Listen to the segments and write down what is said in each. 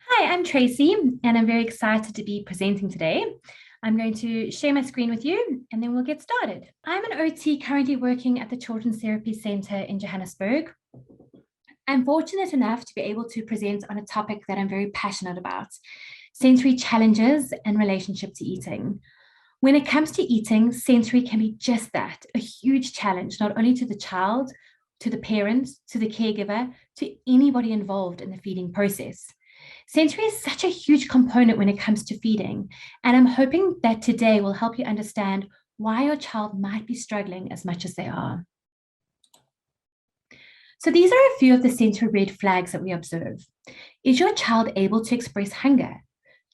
Hi, I'm Tracy, and I'm very excited to be presenting today. I'm going to share my screen with you, and then we'll get started. I'm an OT currently working at the Children's Therapy Centre in Johannesburg. I'm fortunate enough to be able to present on a topic that I'm very passionate about: sensory challenges and relationship to eating. When it comes to eating, sensory can be just that, a huge challenge, not only to the child, to the parents, to the caregiver, to anybody involved in the feeding process. Sensory is such a huge component when it comes to feeding, and I'm hoping that today will help you understand why your child might be struggling as much as they are. So these are a few of the sensory red flags that we observe. Is your child able to express hunger?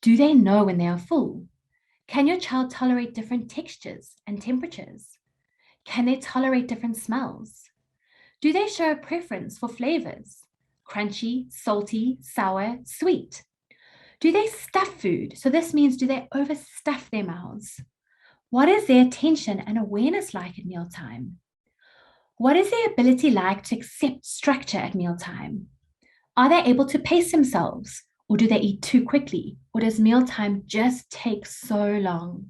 Do they know when they are full? Can your child tolerate different textures and temperatures? Can they tolerate different smells? Do they show a preference for flavors? Crunchy, salty, sour, sweet? Do they stuff food? So this means, do they overstuff their mouths? What is their attention and awareness like at mealtime? What is their ability like to accept structure at mealtime? Are they able to pace themselves? Or do they eat too quickly? Or does mealtime just take so long?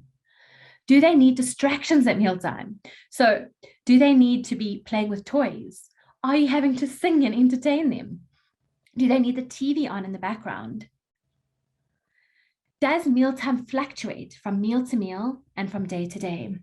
Do they need distractions at mealtime? So do they need to be playing with toys? Are you having to sing and entertain them? Do they need the TV on in the background? Does mealtime fluctuate from meal to meal and from day to day?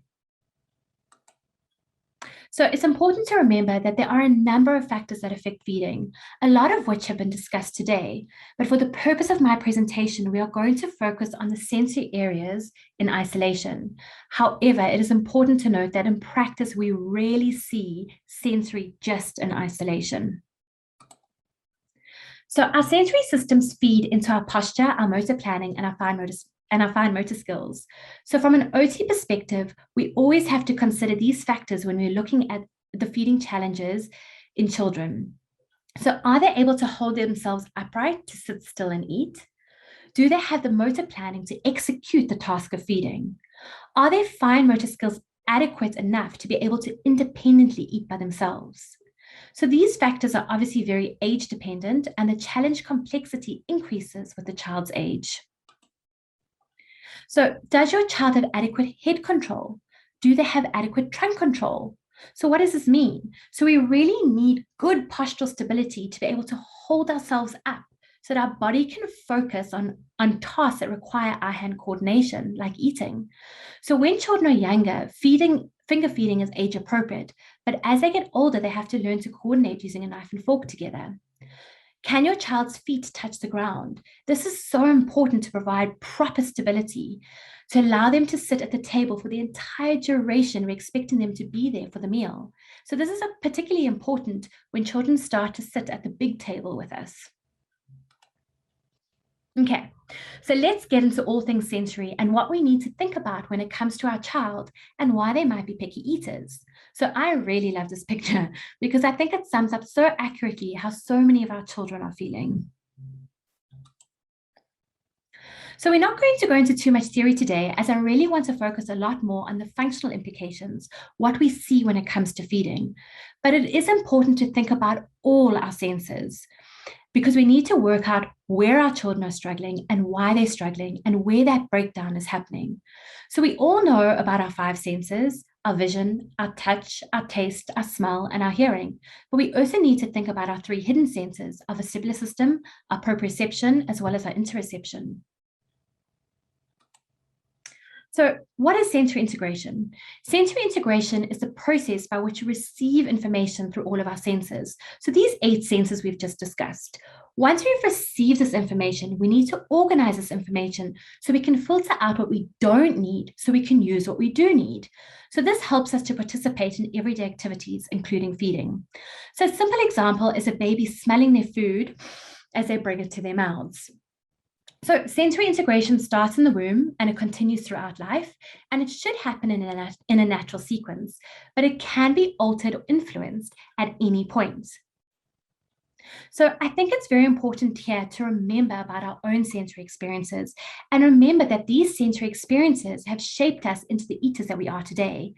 So it's important to remember that there are a number of factors that affect feeding, a lot of which have been discussed today. But for the purpose of my presentation, we are going to focus on the sensory areas in isolation. However, it is important to note that in practice, we rarely see sensory just in isolation. So our sensory systems feed into our posture, our motor planning, and our fine motor skills. So from an OT perspective, we always have to consider these factors when we're looking at the feeding challenges in children. So are they able to hold themselves upright to sit still and eat? Do they have the motor planning to execute the task of feeding? Are their fine motor skills adequate enough to be able to independently eat by themselves? So these factors are obviously very age dependent, and the challenge complexity increases with the child's age. So does your child have adequate head control? Do they have adequate trunk control? So what does this mean? So we really need good postural stability to be able to hold ourselves up so that our body can focus on tasks that require eye-hand coordination, like eating. So when children are younger, finger feeding is age appropriate, but as they get older, they have to learn to coordinate using a knife and fork together. Can your child's feet touch the ground? This is so important to provide proper stability, to allow them to sit at the table for the entire duration. We're expecting them to be there for the meal. So this is particularly important when children start to sit at the big table with us. Okay, so let's get into all things sensory and what we need to think about when it comes to our child and why they might be picky eaters. So I really love this picture because I think it sums up so accurately how so many of our children are feeling. So we're not going to go into too much theory today, as I really want to focus a lot more on the functional implications, what we see when it comes to feeding. But it is important to think about all our senses, because we need to work out where our children are struggling and why they're struggling and where that breakdown is happening. So we all know about our 5 senses: our vision, our touch, our taste, our smell, and our hearing. But we also need to think about our 3 hidden senses: our vestibular system, our proprioception, as well as our interoception. So what is sensory integration? Sensory integration is the process by which we receive information through all of our senses. So these 8 senses we've just discussed. Once we've received this information, we need to organize this information so we can filter out what we don't need so we can use what we do need. So this helps us to participate in everyday activities, including feeding. So a simple example is a baby smelling their food as they bring it to their mouths. So sensory integration starts in the womb and it continues throughout life, and it should happen in a natural sequence, but it can be altered or influenced at any point. So I think it's very important here to remember about our own sensory experiences and remember that these sensory experiences have shaped us into the eaters that we are today.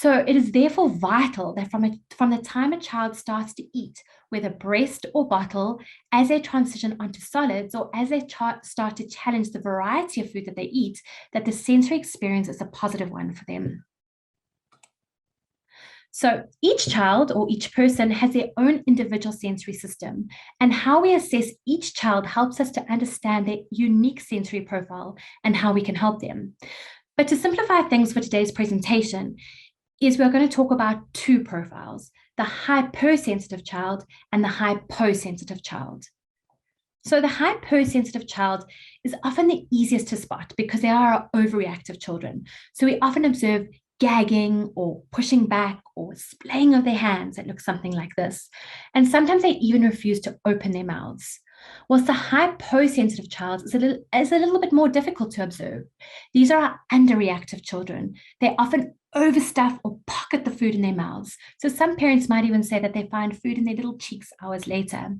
So it is therefore vital that from the time a child starts to eat, whether breast or bottle, as they transition onto solids or as they start to challenge the variety of food that they eat, that the sensory experience is a positive one for them. So each child or each person has their own individual sensory system, and how we assess each child helps us to understand their unique sensory profile and how we can help them. But to simplify things for today's presentation, we're going to talk about two profiles, the hypersensitive child and the hyposensitive child. So the hypersensitive child is often the easiest to spot because they are overreactive children. So we often observe gagging or pushing back or splaying of their hands that looks something like this. And sometimes they even refuse to open their mouths. Whilst the hyposensitive child is a little bit more difficult to observe. These are our underreactive children. They often overstuff or pocket the food in their mouths. So some parents might even say that they find food in their little cheeks hours later.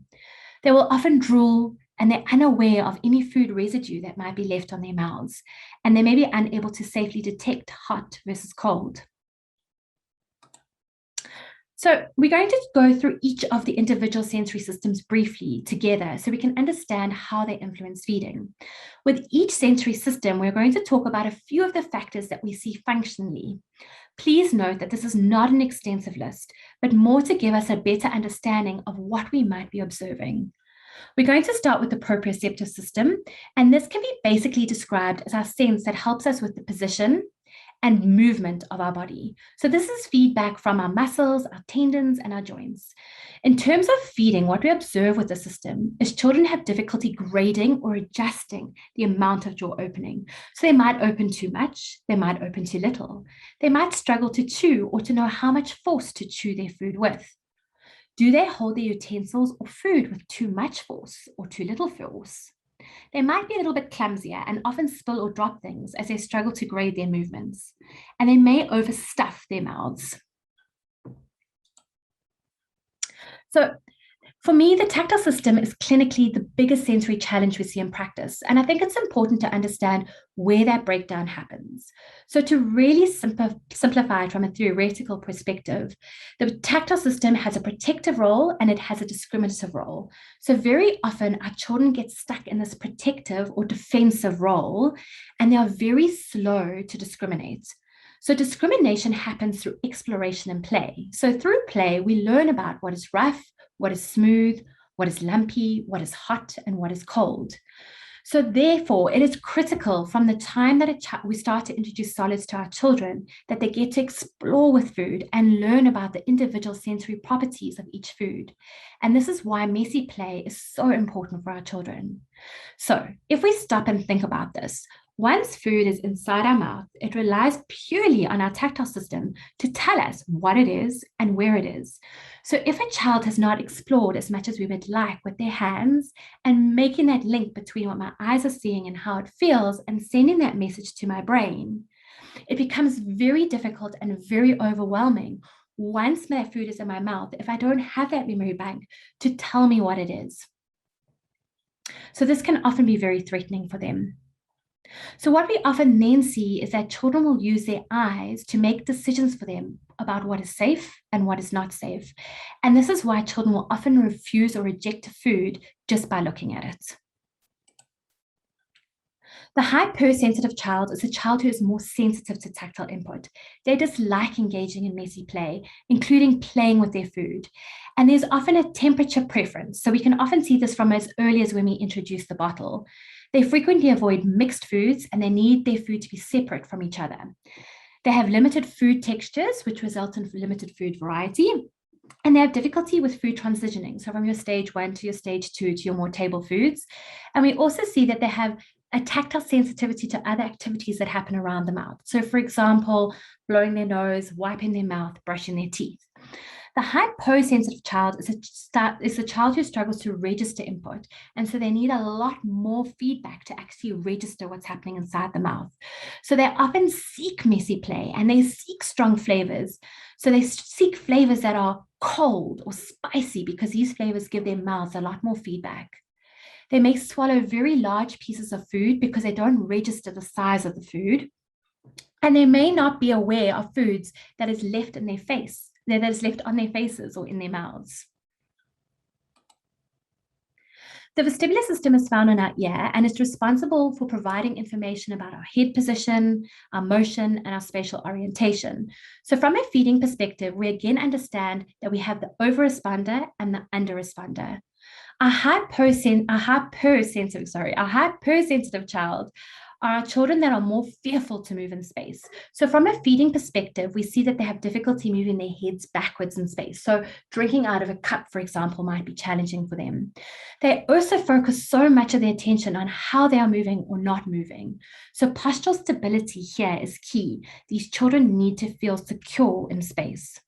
They will often drool, and they're unaware of any food residue that might be left on their mouths, and they may be unable to safely detect hot versus cold. So we're going to go through each of the individual sensory systems briefly together so we can understand how they influence feeding. With each sensory system, we're going to talk about a few of the factors that we see functionally. Please note that this is not an extensive list, but more to give us a better understanding of what we might be observing. We're going to start with the proprioceptive system, and this can be basically described as our sense that helps us with the position and movement of our body. So this is feedback from our muscles, our tendons, and our joints. In terms of feeding, what we observe with the system is children have difficulty grading or adjusting the amount of jaw opening. So they might open too much, they might open too little. They might struggle to chew or to know how much force to chew their food with. Do they hold their utensils or food with too much force or too little force? They might be a little bit clumsier and often spill or drop things as they struggle to grade their movements, and they may overstuff their mouths. So for me, the tactile system is clinically the biggest sensory challenge we see in practice, and I think it's important to understand where that breakdown happens. So to really simplify it from a theoretical perspective, the tactile system has a protective role and it has a discriminative role. So very often our children get stuck in this protective or defensive role, and they are very slow to discriminate. So discrimination happens through exploration and play. So through play, we learn about what is rough, what is smooth, what is lumpy, what is hot, and what is cold. So therefore, it is critical from the time that we start to introduce solids to our children that they get to explore with food and learn about the individual sensory properties of each food. And this is why messy play is so important for our children. So if we stop and think about this, once food is inside our mouth, it relies purely on our tactile system to tell us what it is and where it is. So if a child has not explored as much as we would like with their hands and making that link between what my eyes are seeing and how it feels and sending that message to my brain, it becomes very difficult and very overwhelming once that food is in my mouth if I don't have that memory bank to tell me what it is. So this can often be very threatening for them. So what we often then see is that children will use their eyes to make decisions for them about what is safe and what is not safe. And this is why children will often refuse or reject food just by looking at it. The hypersensitive child is a child who is more sensitive to tactile input. They dislike engaging in messy play, including playing with their food. And there's often a temperature preference. So we can often see this from as early as when we introduce the bottle. They frequently avoid mixed foods and they need their food to be separate from each other. They have limited food textures, which result in limited food variety. And they have difficulty with food transitioning. So from your stage 1 to your stage 2 to your more table foods. And we also see that they have a tactile sensitivity to other activities that happen around the mouth. So for example, blowing their nose, wiping their mouth, brushing their teeth. The hyposensitive child is a child who struggles to register input. And so they need a lot more feedback to actually register what's happening inside the mouth. So they often seek messy play and they seek strong flavors. So they seek flavors that are cold or spicy because these flavors give their mouths a lot more feedback. They may swallow very large pieces of food because they don't register the size of the food. And they may not be aware of foods that is left in their face, that is left on their faces or in their mouths. The vestibular system is found in our ear and is responsible for providing information about our head position, our motion, and our spatial orientation. So from a feeding perspective, we again understand that we have the overresponder and the underresponder. A hypersensitive child are children that are more fearful to move in space. So from a feeding perspective, we see that they have difficulty moving their heads backwards in space. So drinking out of a cup, for example, might be challenging for them. They also focus so much of their attention on how they are moving or not moving. So postural stability here is key. These children need to feel secure in space.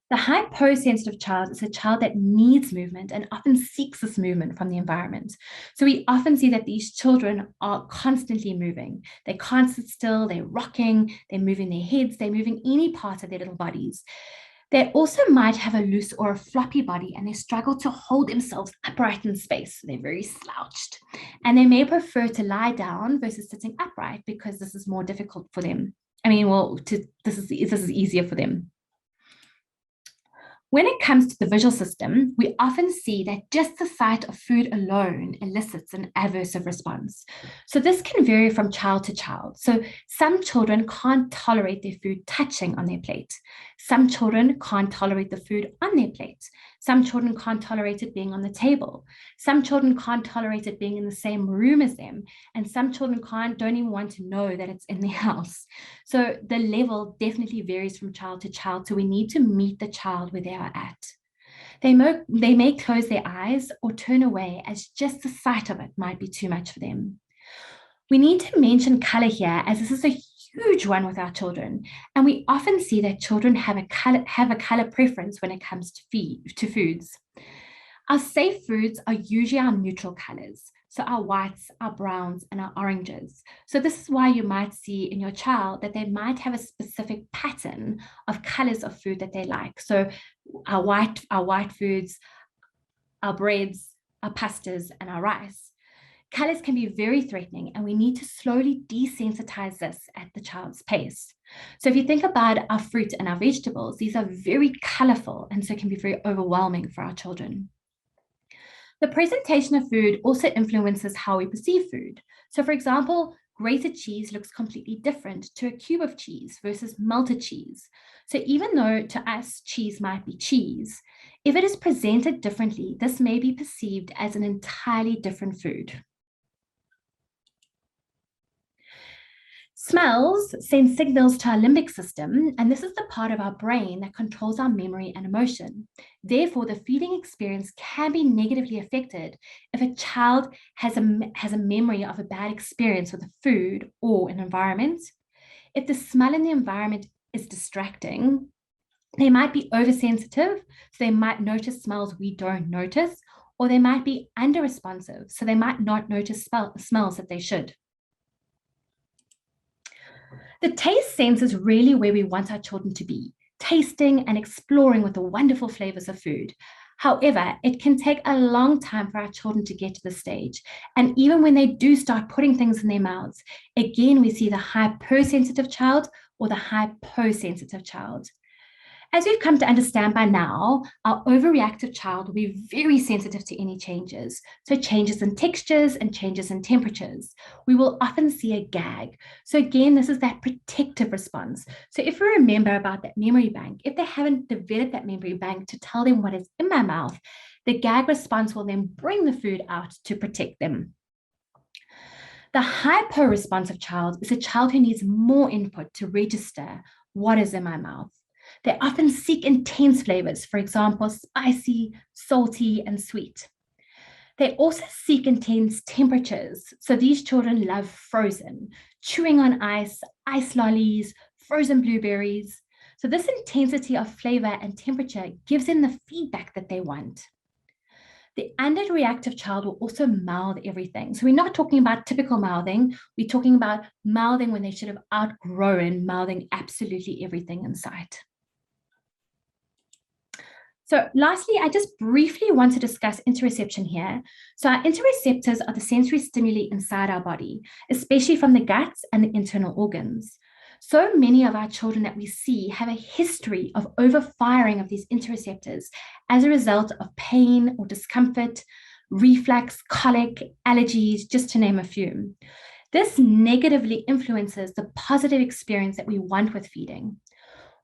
The hyposensitive child is a child that needs movement and often seeks this movement from the environment. So we often see that these children are constantly moving. They can't sit still, they're rocking, they're moving their heads, they're moving any part of their little bodies. They also might have a loose or a floppy body and they struggle to hold themselves upright in space. They're very slouched. And they may prefer to lie down versus sitting upright because this is more difficult for them. This is easier for them. When it comes to the visual system, we often see that just the sight of food alone elicits an aversive response. So this can vary from child to child. So some children can't tolerate their food touching on their plate. Some children can't tolerate the food on their plate. Some children can't tolerate it being on the table. Some children can't tolerate it being in the same room as them. And some children don't even want to know that it's in their house. So the level definitely varies from child to child. So we need to meet the child where they are at. They may close their eyes or turn away as just the sight of it might be too much for them. We need to mention color here as this is a huge one with our children. And we often see that children have a color preference when it comes to foods. Our safe foods are usually our neutral colors. So our whites, our browns, and our oranges. So this is why you might see in your child that they might have a specific pattern of colors of food that they like. So our white foods, our breads, our pastas, and our rice. Colors can be very threatening, and we need to slowly desensitize this at the child's pace. So if you think about our fruit and our vegetables, these are very colorful, and so can be very overwhelming for our children. The presentation of food also influences how we perceive food. So for example, grated cheese looks completely different to a cube of cheese versus melted cheese. So even though to us cheese might be cheese, if it is presented differently, this may be perceived as an entirely different food. Smells send signals to our limbic system, and this is the part of our brain that controls our memory and emotion. Therefore, the feeding experience can be negatively affected if a child has a memory of a bad experience with a food or an environment. If the smell in the environment is distracting, they might be oversensitive, so they might notice smells we don't notice, or they might be underresponsive, so they might not notice smells that they should. The taste sense is really where we want our children to be, tasting and exploring with the wonderful flavors of food. However, it can take a long time for our children to get to the stage. And even when they do start putting things in their mouths, again, we see the hypersensitive child or the hyposensitive child. As we've come to understand by now, our overreactive child will be very sensitive to any changes. So changes in textures and changes in temperatures. We will often see a gag. So again, this is that protective response. So if we remember about that memory bank, if they haven't developed that memory bank to tell them what is in my mouth, the gag response will then bring the food out to protect them. The hyper-responsive child is a child who needs more input to register what is in my mouth. They often seek intense flavors, for example, spicy, salty, and sweet. They also seek intense temperatures. So these children love frozen, chewing on ice lollies, frozen blueberries. So this intensity of flavor and temperature gives them the feedback that they want. The underreactive child will also mouth everything. So we're not talking about typical mouthing. We're talking about mouthing when they should have outgrown mouthing absolutely everything in sight. So lastly, I just briefly want to discuss interoception here. So our interoceptors are the sensory stimuli inside our body, especially from the guts and the internal organs. So many of our children that we see have a history of overfiring of these interoceptors as a result of pain or discomfort, reflux, colic, allergies, just to name a few. This negatively influences the positive experience that we want with feeding.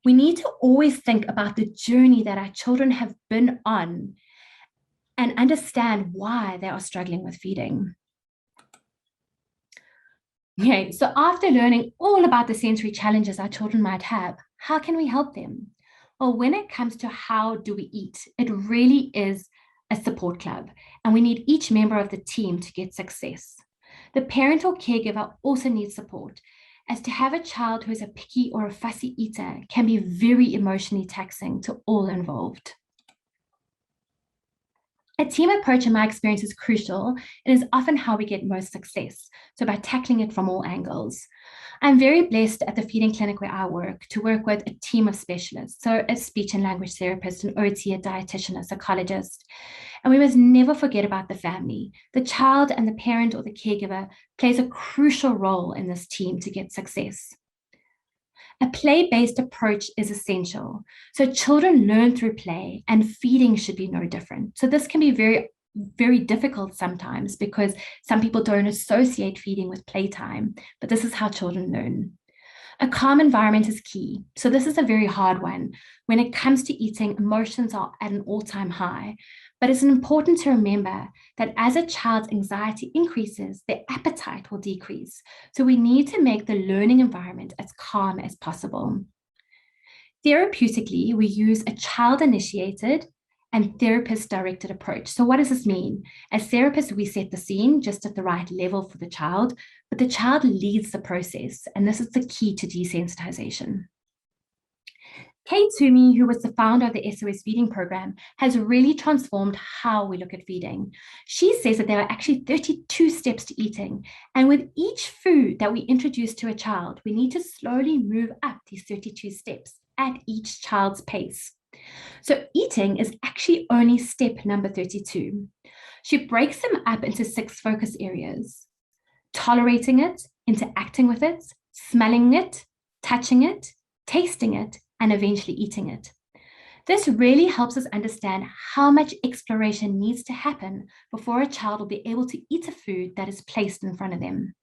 We need to always think about the journey that our children have been on and understand why they are struggling with feeding. Okay, so after learning all about the sensory challenges our children might have, how can we help them? Well, when it comes to how do we eat, it really is a support club, and we need each member of the team to get success. The parent or caregiver also needs support, as to have a child who is a picky or a fussy eater can be very emotionally taxing to all involved. A team approach, in my experience, is crucial. It is often how we get most success, so by tackling it from all angles. I'm very blessed at the feeding clinic where I work to work with a team of specialists, so a speech and language therapist, an OT, a dietitian, a psychologist. And we must never forget about the family. The child and the parent or the caregiver plays a crucial role in this team to get success. A play-based approach is essential. So children learn through play, and feeding should be no different. So this can be very, very difficult sometimes because some people don't associate feeding with playtime, but this is how children learn. A calm environment is key. So this is a very hard one. When it comes to eating, emotions are at an all-time high. But it's important to remember that as a child's anxiety increases, their appetite will decrease. So we need to make the learning environment as calm as possible. Therapeutically, we use a child-initiated and therapist-directed approach. So what does this mean? As therapists, we set the scene just at the right level for the child, but the child leads the process, and this is the key to desensitization. Kate Toomey, who was the founder of the SOS feeding program, has really transformed how we look at feeding. She says that there are actually 32 steps to eating. And with each food that we introduce to a child, we need to slowly move up these 32 steps at each child's pace. So eating is actually only step number 32. She breaks them up into 6 focus areas: tolerating it, interacting with it, smelling it, touching it, tasting it, and eventually eating it. This really helps us understand how much exploration needs to happen before a child will be able to eat a food that is placed in front of them.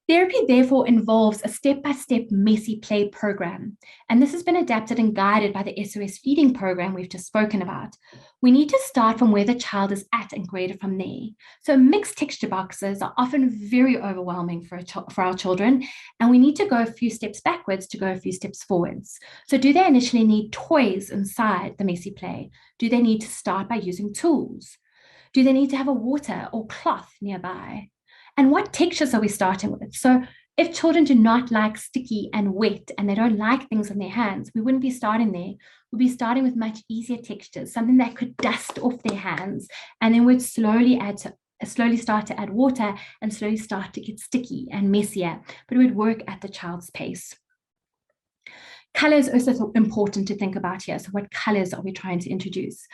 Therapy, therefore, involves a step-by-step messy play program, and this has been adapted and guided by the SOS feeding program we've just spoken about. We need to start from where the child is at and grade it from there. So mixed texture boxes are often very overwhelming for our children, and we need to go a few steps backwards to go a few steps forwards. So do they initially need toys inside the messy play? Do they need to start by using tools? Do they need to have a water or cloth nearby? And what textures are we starting with? So if children do not like sticky and wet and they don't like things on their hands, we wouldn't be starting there. We'd be starting with much easier textures, something that could dust off their hands, and then we'd slowly start to add water and slowly start to get sticky and messier, but it would work at the child's pace. Color is also important to think about here. So what colors are we trying to introduce?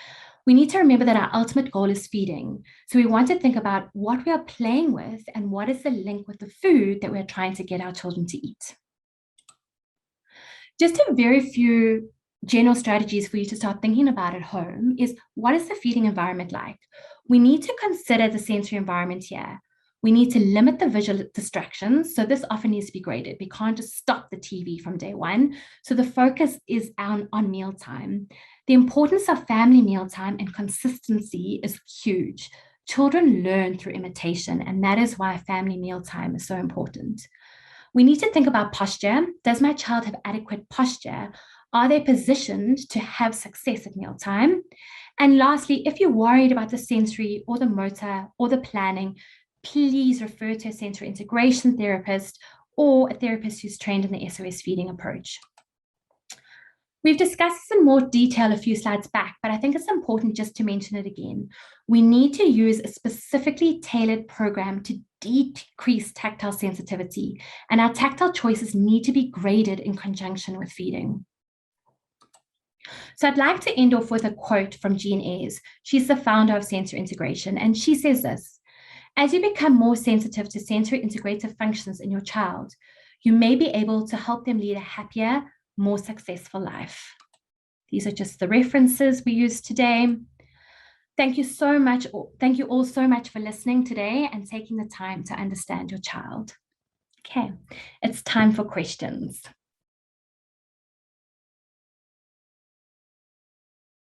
We need to remember that our ultimate goal is feeding. So we want to think about what we are playing with and what is the link with the food that we're trying to get our children to eat. Just a very few general strategies for you to start thinking about at home is, what is the feeding environment like? We need to consider the sensory environment here. We need to limit the visual distractions. So this often needs to be graded. We can't just stop the TV from day one. So the focus is on mealtime. The importance of family mealtime and consistency is huge. Children learn through imitation, and that is why family mealtime is so important. We need to think about posture. Does my child have adequate posture? Are they positioned to have success at mealtime? And lastly, if you're worried about the sensory or the motor or the planning, please refer to a sensory integration therapist or a therapist who's trained in the SOS feeding approach. We've discussed this in more detail a few slides back, but I think it's important just to mention it again. We need to use a specifically tailored program to decrease tactile sensitivity, and our tactile choices need to be graded in conjunction with feeding. So I'd like to end off with a quote from Jean Ayres. She's the founder of sensory integration, and she says this: as you become more sensitive to sensory integrative functions in your child, you may be able to help them lead a happier, more successful life. These are just the references we used today. Thank you so much. Thank you all so much for listening today and taking the time to understand your child. Okay, it's time for questions.